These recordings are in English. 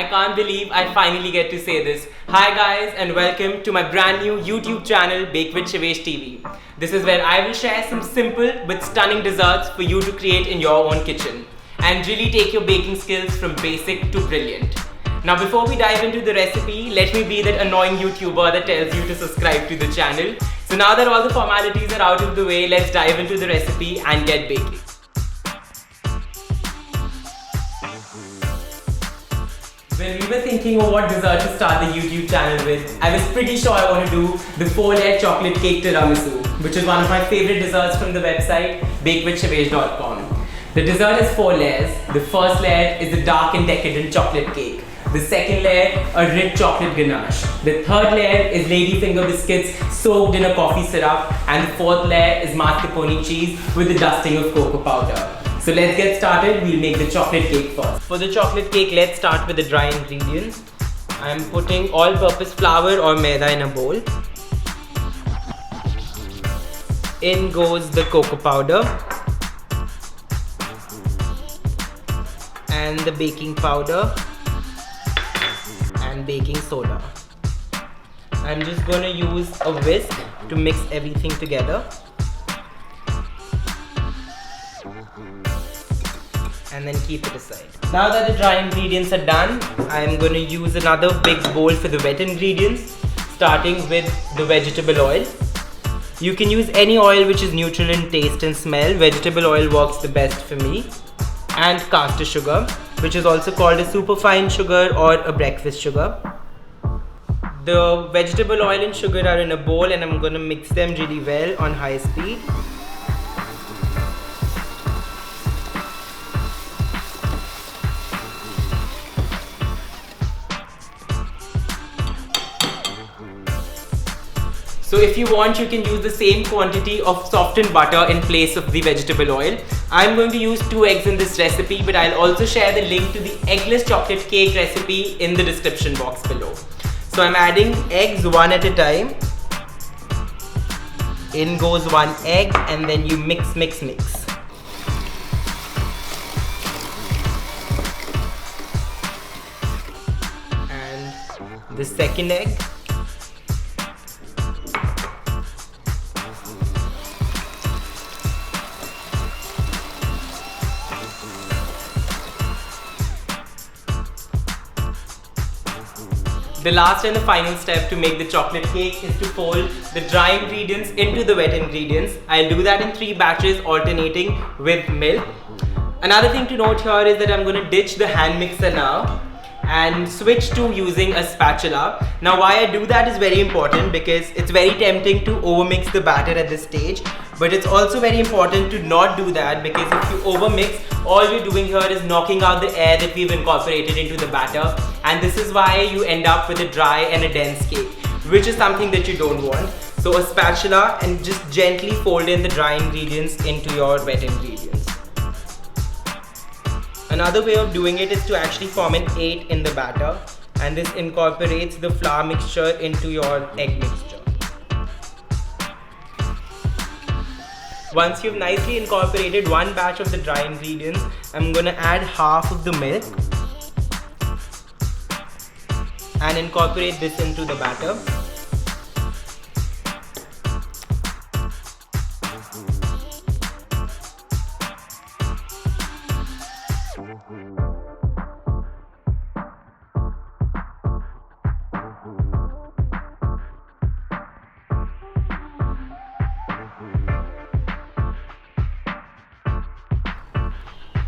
I can't believe I finally get to say this. Hi guys and welcome to my brand new YouTube channel Bake with Shivesh TV. This is where I will share some simple but stunning desserts for you to create in your own kitchen and really take your baking skills from basic to brilliant. Now before we dive into the recipe, let me be that annoying YouTuber that tells you to subscribe to the channel. So now that all the formalities are out of the way, let's dive into the recipe and get baking. When we were thinking of what dessert to start the YouTube channel with, I was pretty sure I want to do the 4-layer chocolate cake tiramisu, which is one of my favorite desserts from the website bakewithshivesh.com. The dessert has 4 layers. The first layer is the dark and decadent chocolate cake. The second layer, a rich chocolate ganache. The third layer is ladyfinger biscuits soaked in a coffee syrup. And the fourth layer is mascarpone cheese with the dusting of cocoa powder. So let's get started. We'll make the chocolate cake first. For the chocolate cake, let's start with the dry ingredients. I'm putting all-purpose flour or maida in a bowl. In goes the cocoa powder and the baking powder and baking soda. I'm just going to use a whisk to mix everything together. And then keep it aside. Now that the dry ingredients are done, I'm going to use another big bowl for the wet ingredients, starting with the vegetable oil. You can use any oil which is neutral in taste and smell. Vegetable oil works the best for me. And caster sugar, which is also called a superfine sugar or a breakfast sugar. The vegetable oil and sugar are in a bowl and I'm going to mix them really well on high speed. So if you want, you can use the same quantity of softened butter in place of the vegetable oil. I'm going to use 2 eggs in this recipe, but I'll also share the link to the eggless chocolate cake recipe in the description box below. So I'm adding eggs one at a time. In goes 1 egg and then you mix. And the second egg. The last and the final step to make the chocolate cake is to fold the dry ingredients into the wet ingredients. I'll do that in 3 batches alternating with milk. Another thing to note here is that I'm going to ditch the hand mixer now and switch to using a spatula. Now why I do that is very important because it's very tempting to overmix the batter at this stage, but it's also very important to not do that because if you overmix, all you're doing here is knocking out the air that we've incorporated into the batter, and this is why you end up with a dry and a dense cake, which is something that you don't want. So a spatula and just gently fold in the dry ingredients into your wet ingredients. Another way of doing it is to actually form an 8 in the batter, and this incorporates the flour mixture into your egg mixture. Once you've nicely incorporated 1 batch of the dry ingredients, I'm going to add half of the milk and incorporate this into the batter.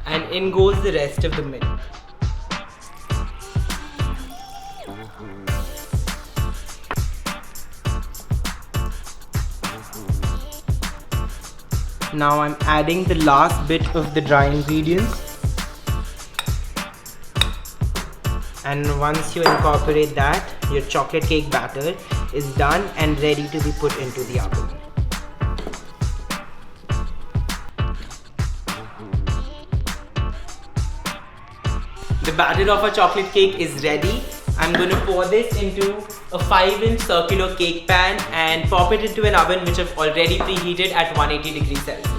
And in goes the rest of the milk. Now I'm adding the last bit of the dry ingredients. And once you incorporate that, your chocolate cake batter is done and ready to be put into the oven. The batter of our chocolate cake is ready. I'm going to pour this into a 5-inch circular cake pan and pop it into an oven which I've already preheated at 180 degrees Celsius.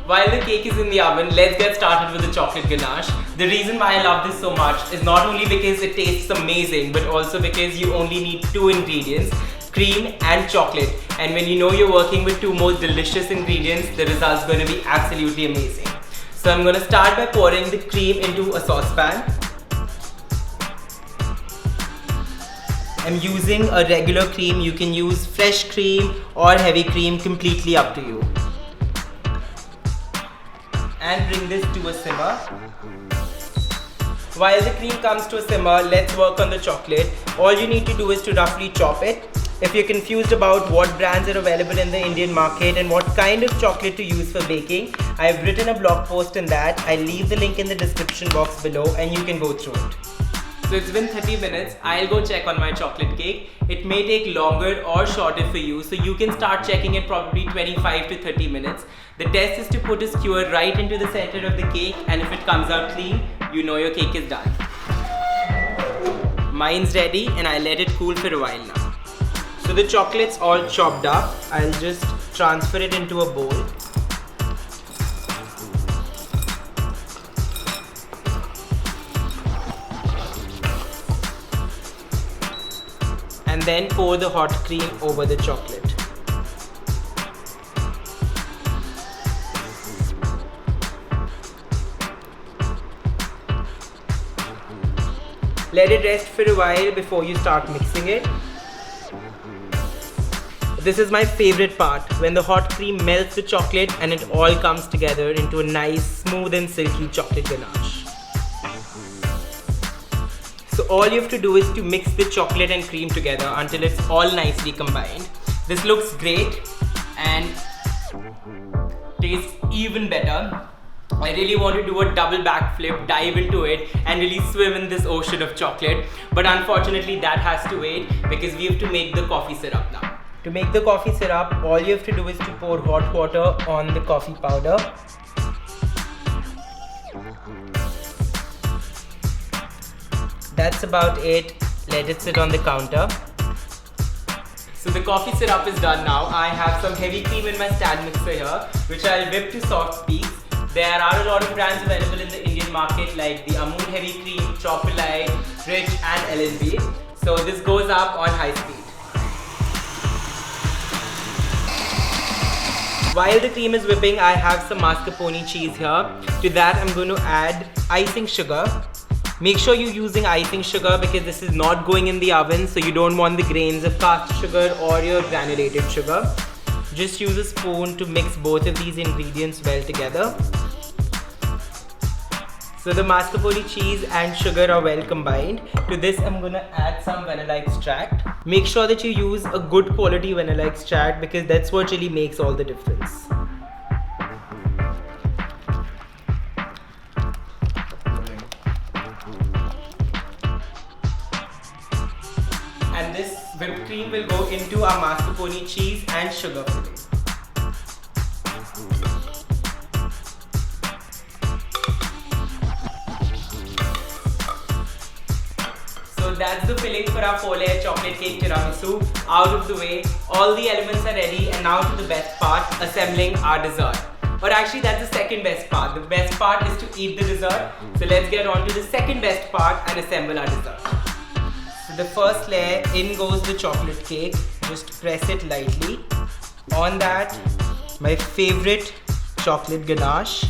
While the cake is in the oven, let's get started with the chocolate ganache. The reason why I love this so much is not only because it tastes amazing, but also because you only need 2 ingredients, cream and chocolate. And when you know you're working with 2 more delicious ingredients, the result's going to be absolutely amazing. So I'm going to start by pouring the cream into a saucepan. I'm using a regular cream. You can use fresh cream or heavy cream, completely up to you. And bring this to a simmer. While the cream comes to a simmer, let's work on the chocolate. All you need to do is to roughly chop it. If you're confused about what brands are available in the Indian market and what kind of chocolate to use for baking, I've written a blog post in that. I'll leave the link in the description box below and you can go through it. So it's been 30 minutes. I'll go check on my chocolate cake. It may take longer or shorter for you, so you can start checking it probably 25 to 30 minutes. The test is to put a skewer right into the center of the cake, and if it comes out clean, you know your cake is done. Mine's ready and I let it cool for a while now. So the chocolate's all chopped up. I'll just transfer it into a bowl. And then pour the hot cream over the chocolate. Let it rest for a while before you start mixing it. This is my favorite part, when the hot cream melts the chocolate and it all comes together into a nice, smooth and silky chocolate ganache. So all you have to do is to mix the chocolate and cream together until it's all nicely combined. This looks great and tastes even better. I really want to do a double backflip, dive into it and really swim in this ocean of chocolate. But unfortunately that has to wait because we have to make the coffee syrup now. To make the coffee syrup, all you have to do is to pour hot water on the coffee powder. That's about it. Let it sit on the counter. So the coffee syrup is done now. I have some heavy cream in my stand mixer here, which I'll whip to soft peaks. There are a lot of brands available in the Indian market like the Amul Heavy Cream, Chocolate, Rich and L&B. So this goes up on high speed. While the cream is whipping, I have some mascarpone cheese here. To that I'm going to add icing sugar. Make sure you're using icing sugar because this is not going in the oven, so you don't want the grains of cast sugar or your granulated sugar. Just use a spoon to mix both of these ingredients well together. So the mascarpone cheese and sugar are well combined. To this I'm going to add some vanilla extract. Make sure that you use a good quality vanilla extract because that's what really makes all the difference. And this whipped cream will go into our mascarpone cheese and sugar filling. So that's the filling for our 4-layer chocolate cake tiramisu out of the way. All the elements are ready and now to the best part, assembling our dessert. Or actually that's the second best part. The best part is to eat the dessert. So let's get on to the second best part and assemble our dessert. So the first layer, in goes the chocolate cake. Just press it lightly. On that, my favorite chocolate ganache.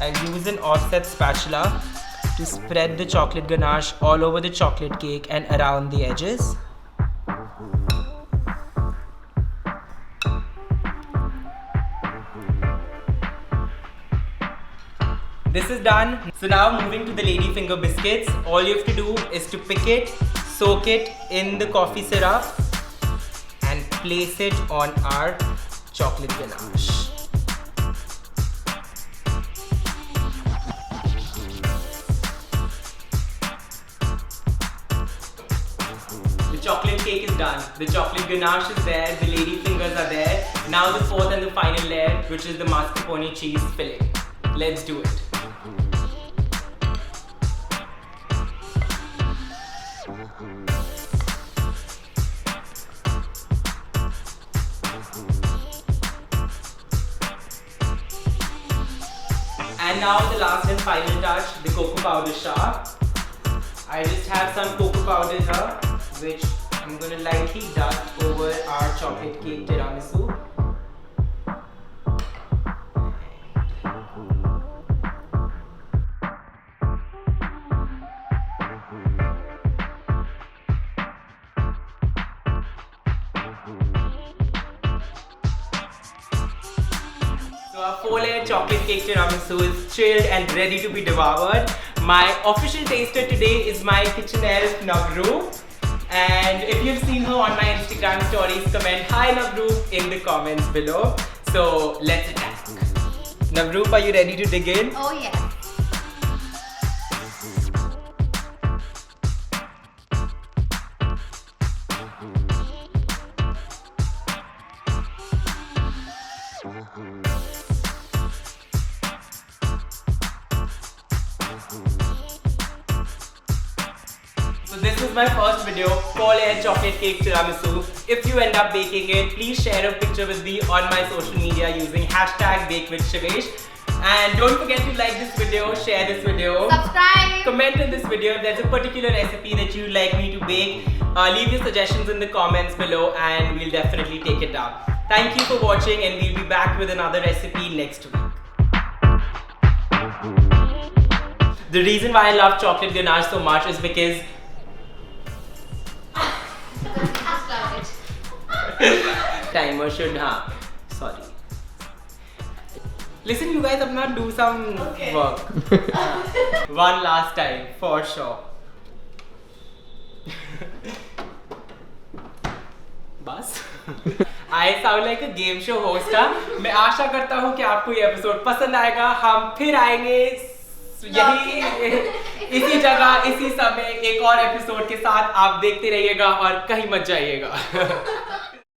I'll use an offset spatula to spread the chocolate ganache all over the chocolate cake and around the edges. This is done. So now moving to the ladyfinger biscuits. All you have to do is to pick it, soak it in the coffee syrup and place it on our chocolate ganache. The chocolate cake is done. The chocolate ganache is there. The lady fingers are there. Now the fourth and the final layer, which is the mascarpone cheese filling. Let's do it. And now the last and final touch, the cocoa powder shot. I just have some cocoa powder here, which I'm gonna lightly dust over our chocolate cake tiramisu. Our 4-layer chocolate cake tiramisu is chilled and ready to be devoured. My official taster today is my kitchen elf Navru. And if you've seen her on my Instagram stories, comment hi Navru in the comments below. So let's attack. Navru, are you ready to dig in? Oh yeah. So this is my first video, 4-layer chocolate cake tiramisu. If you end up baking it, please share a picture with me on my social media using #BakeWithShivesh. And don't forget to like this video, share this video, Subscribe. comment in this video if there's a particular recipe that you'd like me to bake. Leave your suggestions in the comments below and we'll definitely take it up. Thank you for watching and we'll be back with another recipe next week. The reason why I love chocolate ganache so much is because timer should, sorry. Listen, you guys, I'm not do some work. One last time, for sure. बस I sound like a game show host. मैं आशा करता हूँ कि आपको ये episode पसंद आएगा. हम फिर आएंगे यही इसी जगह इसी समय एक और एपिसोड के साथ. आप देखते रहिएगा और कहीं मत जाइएगा.